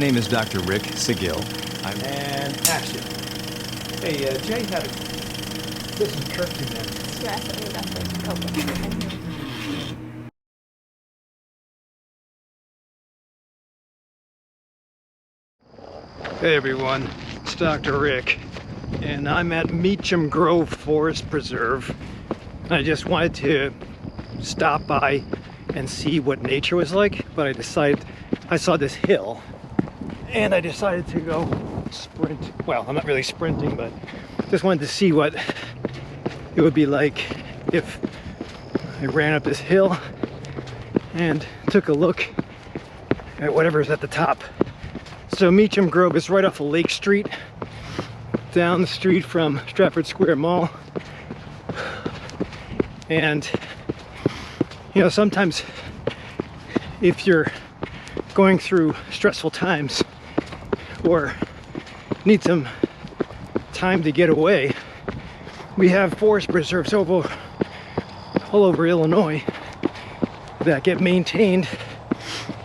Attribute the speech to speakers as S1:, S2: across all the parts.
S1: My name is DrRic Seguil.
S2: And action. Hey, Jay had a... This is Kirk, man.
S3: Stress and definitely coping.
S2: Hey everyone, it's DrRic, and I'm at Meacham Grove Forest Preserve. I just wanted to stop by and see what nature was like, but I saw this hill, and I decided to go sprint. Well, I'm not really sprinting, but just wanted to see what it would be like if I ran up this hill and took a look at whatever's at the top. So Meacham Grove is right off of Lake Street, down the street from Stratford Square Mall. And you know, sometimes if you're going through stressful times or need some time to get away, we have forest preserves all over Illinois that get maintained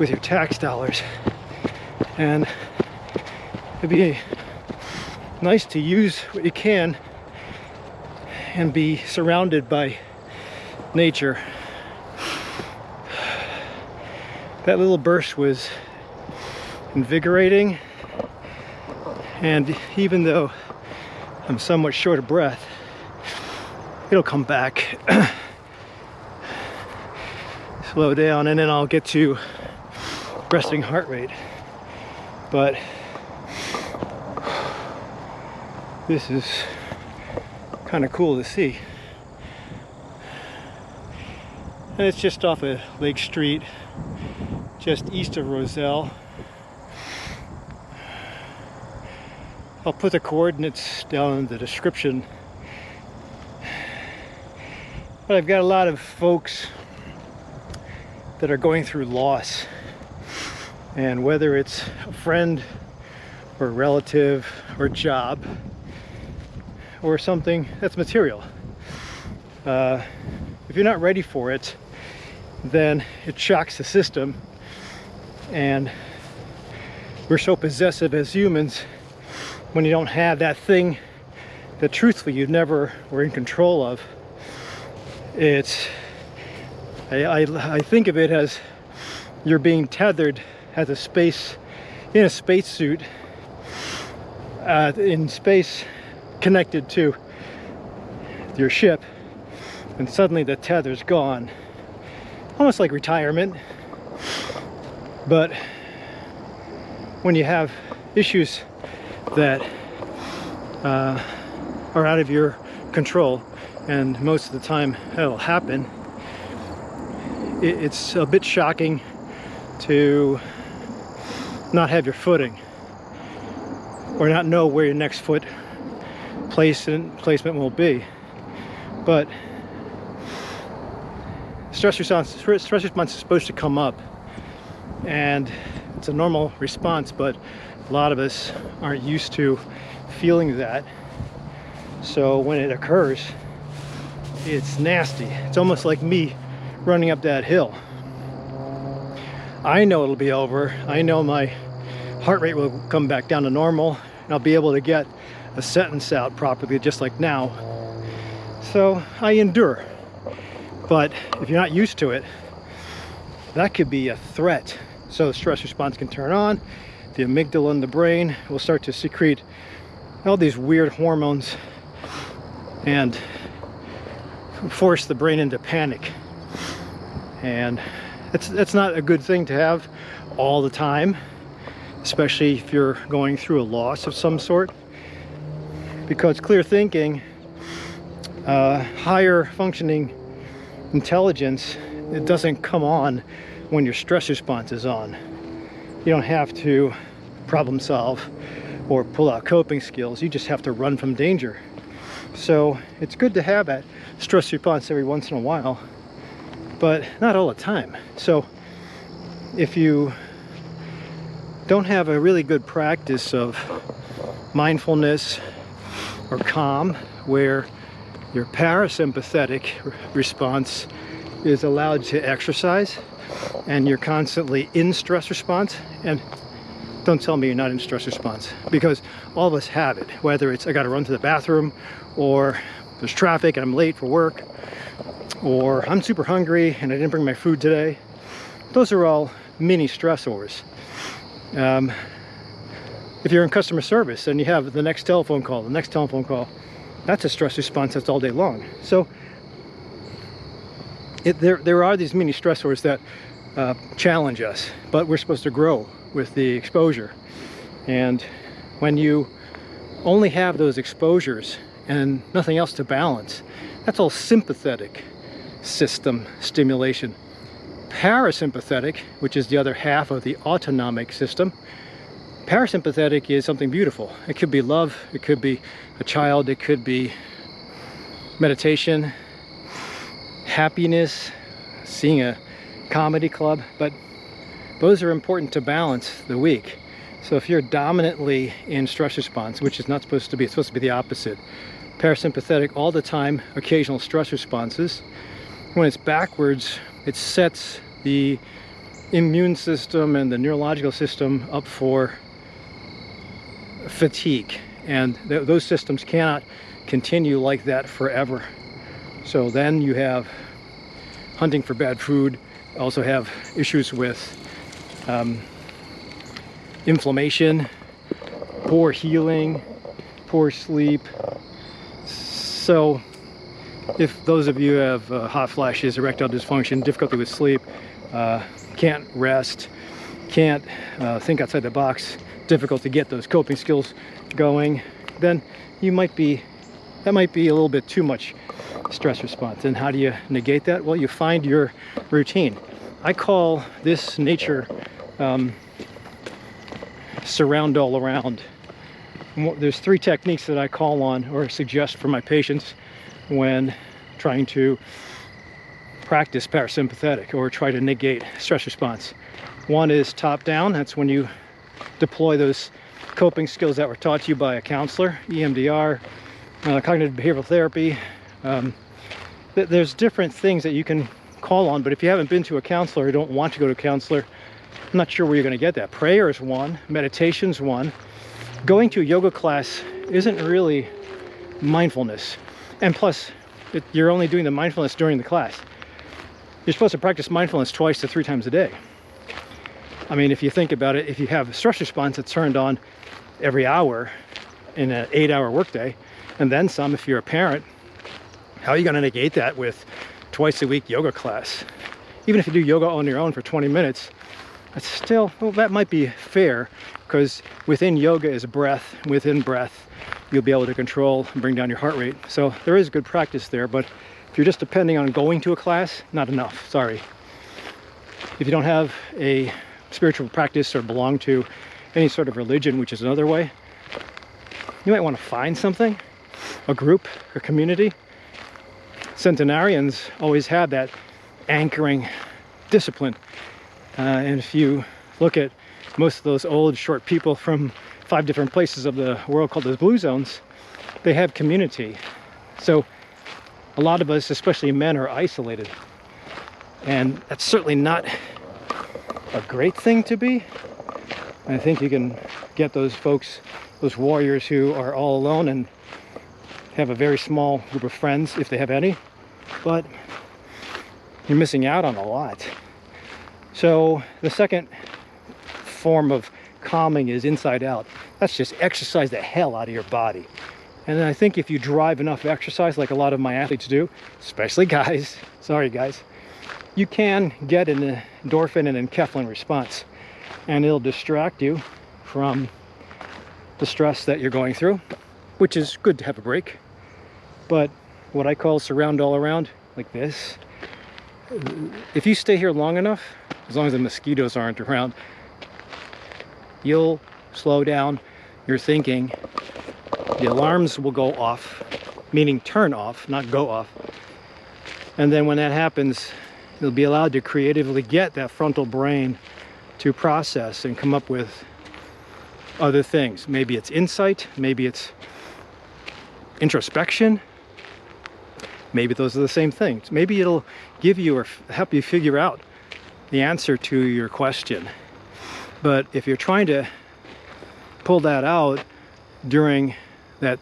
S2: with your tax dollars. And it'd be nice to use what you can and be surrounded by nature. That little burst was invigorating, and even though I'm somewhat short of breath, it'll come back. Slow down, and then I'll get to resting heart rate. But this is kind of cool to see. And it's just off of Lake Street, just east of Roselle. I'll put the coordinates down in the description. But I've got a lot of folks that are going through loss. And whether it's a friend or a relative or a job or something that's material, if you're not ready for it, then it shocks the system. And we're so possessive as humans when you don't have that thing that truthfully you never were in control of. I think of it as you're being tethered as a space, in a spacesuit, in space, connected to your ship, and suddenly the tether's gone. Almost like retirement. But when you have issues that are out of your control, and most of the time that'll happen, it's a bit shocking to not have your footing or not know where your next foot placement will be. But stress response is supposed to come up, and it's a normal response, but a lot of us aren't used to feeling that. So when it occurs, it's nasty. It's almost like me running up that hill. I know it'll be over. I know my heart rate will come back down to normal, and I'll be able to get a sentence out properly, just like now. So I endure. But if you're not used to it, that could be a threat. So the stress response can turn on. The amygdala in the brain will start to secrete all these weird hormones and force the brain into panic. And it's not a good thing to have all the time, especially if you're going through a loss of some sort, because clear thinking, higher functioning intelligence, it doesn't come on when your stress response is on. You don't have to problem solve or pull out coping skills. You just have to run from danger. So it's good to have that stress response every once in a while, but not all the time. So if you don't have a really good practice of mindfulness or calm, where your parasympathetic response is allowed to exercise, and you're constantly in stress response, and don't tell me you're not in stress response, because all of us have it, whether it's I got to run to the bathroom, or there's traffic and I'm late for work, or I'm super hungry and I didn't bring my food today. Those are all mini stressors. If you're in customer service and you have the next telephone call, that's a stress response that's all day long. So there are these mini stressors that challenge us, but we're supposed to grow with the exposure. And when you only have those exposures and nothing else to balance, that's all sympathetic system stimulation. Parasympathetic, which is the other half of the autonomic system, parasympathetic is something beautiful. It could be love, it could be a child, it could be meditation, happiness, seeing a comedy club, but those are important to balance the week. So if you're dominantly in stress response, which is not supposed to be, it's supposed to be the opposite. Parasympathetic all the time, occasional stress responses. When it's backwards, it sets the immune system and the neurological system up for fatigue, and those systems cannot continue like that forever. So then you have hunting for bad food, also have issues with inflammation, poor healing, poor sleep. So if those of you have hot flashes, erectile dysfunction, difficulty with sleep, can't rest, can't think outside the box, difficult to get those coping skills going, then that might be a little bit too much stress response. And how do you negate that? Well, you find your routine. I call this nature surround all around. There's 3 techniques that I call on or suggest for my patients when trying to practice parasympathetic or try to negate stress response. One is top down. That's when you deploy those coping skills that were taught to you by a counselor, EMDR, cognitive behavioral therapy. There's different things that you can call on, but if you haven't been to a counselor or don't want to go to a counselor, I'm not sure where you're going to get that. Prayer is one, meditation's one. Going to a yoga class isn't really mindfulness. And plus, you're only doing the mindfulness during the class. You're supposed to practice mindfulness 2 to 3 times a day. I mean, if you think about it, if you have a stress response that's turned on every hour in an 8-hour workday, and then some if you're a parent, how are you going to negate that with twice a week yoga class? Even if you do yoga on your own for 20 minutes, that's still, well, that might be fair, because within yoga is breath. Within breath, you'll be able to control and bring down your heart rate. So there is good practice there, but if you're just depending on going to a class, not enough, sorry. If you don't have a spiritual practice or belong to any sort of religion, which is another way, you might want to find something, a group, a community. Centenarians always had that anchoring discipline. And if you look at most of those old short people from 5 different places of the world called the blue zones, they have community. So a lot of us, especially men, are isolated. And that's certainly not a great thing to be. I think you can get those folks, those warriors who are all alone and have a very small group of friends, if they have any, but you're missing out on a lot. So the second form of calming is inside out. That's just exercise the hell out of your body. And I think if you drive enough exercise, like a lot of my athletes do, especially guys, sorry guys, you can get an endorphin and enkephalin response, and it'll distract you from the stress that you're going through, which is good to have a break. But what I call surround all around, like this, if you stay here long enough, as long as the mosquitoes aren't around, you'll slow down your thinking. The alarms will go off, meaning turn off, not go off. And then when that happens, you'll be allowed to creatively get that frontal brain to process and come up with other things. Maybe it's insight, maybe it's introspection, maybe those are the same things. Maybe it'll give you or help you figure out the answer to your question. But if you're trying to pull that out during that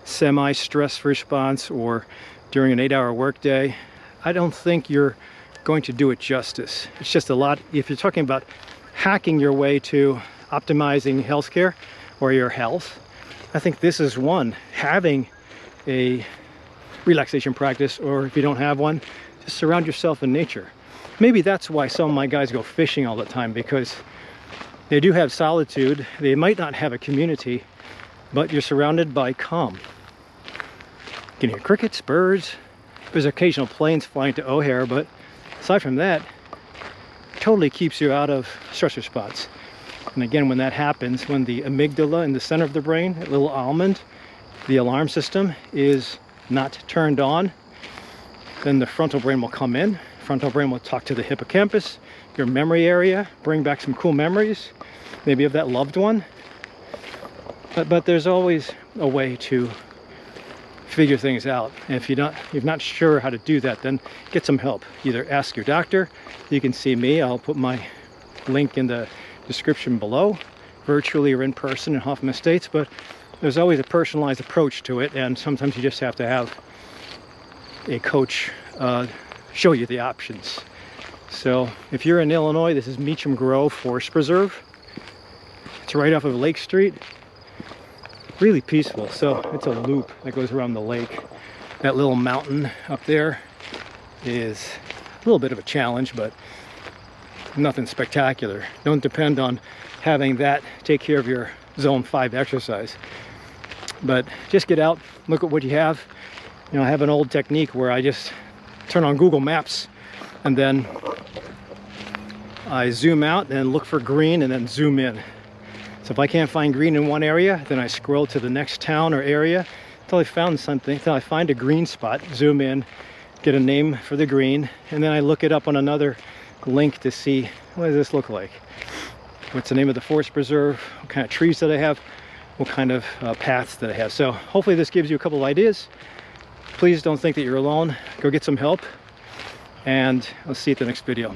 S2: semi-stress response or during an 8-hour workday, I don't think you're going to do it justice. It's just a lot. If you're talking about hacking your way to optimizing healthcare or your health, I think this is one. Having a relaxation practice, or if you don't have one, just surround yourself in nature. Maybe that's why some of my guys go fishing all the time, because they do have solitude. They might not have a community, but you're surrounded by calm. You can hear crickets, birds. There's occasional planes flying to O'Hare, but aside from that, totally keeps you out of stress response. And again, when that happens, when the amygdala in the center of the brain, that little almond, the alarm system is not turned on, then the frontal brain will come in. Frontal brain will talk to the hippocampus, your memory area, bring back some cool memories, maybe of that loved one. But there's always a way to figure things out. And if you're not sure how to do that, then get some help. Either ask your doctor. You can see me. I'll put my link in the description below, virtually or in person in Hoffman Estates. But there's always a personalized approach to it, and sometimes you just have to have a coach show you the options. So if you're in Illinois, this is Meacham Grove Forest Preserve. It's right off of Lake Street. Really peaceful. So it's a loop that goes around the lake. That little mountain up there is a little bit of a challenge, but nothing spectacular. Don't depend on having that take care of your zone 5 exercise. But just get out, look at what you have. You know, I have an old technique where I just turn on Google Maps and then I zoom out and look for green and then zoom in. So if I can't find green in one area, then I scroll to the next town or area until I found something, until I find a green spot, zoom in, get a name for the green, and then I look it up on another link to see, what does this look like? What's the name of the forest preserve? What kind of trees that I have? What kind of paths that I have? So hopefully this gives you a couple of ideas. Please don't think that you're alone. Go get some help, and I'll see you at the next video.